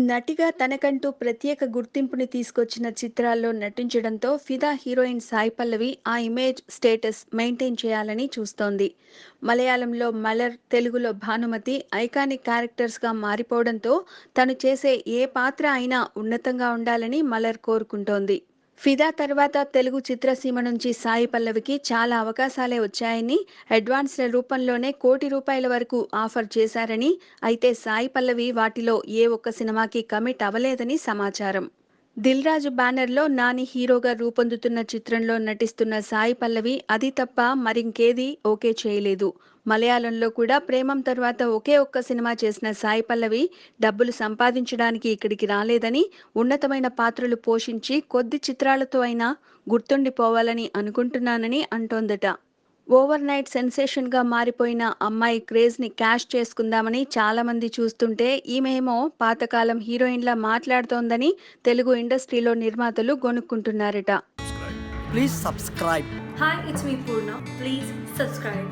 నటిగా తనకంటూ ప్రత్యేక గుర్తింపుని తీసుకొచ్చిన చిత్రాల్లో నటించడంతో ఫిదా హీరోయిన్ సాయి పల్లవి ఆ ఇమేజ్ స్టేటస్ మెయింటైన్ చేయాలని చూస్తోంది. మలయాళంలో మలర్, తెలుగులో భానుమతి ఐకానిక్ క్యారెక్టర్స్గా మారిపోవడంతో తను చేసే ఏ పాత్ర అయినా ఉన్నతంగా ఉండాలని మలర్ కోరుకుంటోంది. ఫిదా తర్వాత తెలుగు చిత్రసీమ నుంచి సాయి పల్లవికి చాలా అవకాశాలే వచ్చాయని, అడ్వాన్స్ల రూపంలోనే ₹1,00,00,000 వరకు ఆఫర్ చేశారని, అయితే సాయి పల్లవి వాటిలో ఏ ఒక్క సినిమాకి కమిట్ అవ్వలేదని సమాచారం. దిల్ రాజు బ్యానర్లో నాని హీరోగా రూపొందుతున్న చిత్రంలో నటిస్తున్న సాయి పల్లవి అది తప్ప మరింకేదీ ఓకే చేయలేదు. మలయాళంలో కూడా ప్రేమం తర్వాత ఒకే ఒక్క సినిమా చేసిన సాయి పల్లవి డబ్బులు సంపాదించడానికి ఇక్కడికి రాలేదని, ఉన్నతమైన పాత్రలు పోషించి కొద్ది చిత్రాలతో అయినా గుర్తుండిపోవాలని అనుకుంటున్నానని అంటోందట. ఓవర్ నైట్ సెన్సేషన్‌గా మారిపోయిన అమ్మాయి క్రేజ్‌ని క్యాష్ చేసుకుందామని చాలామంది చూస్తుంటే, ఈమెమో పాతకాలం హీరోయిన్‌లా మాట్లాడుతోందని తెలుగు ఇండస్ట్రీలో నిర్మాతలు గొణుక్కుంటున్నారట. Please subscribe. Hi, it's me Purna. Please subscribe.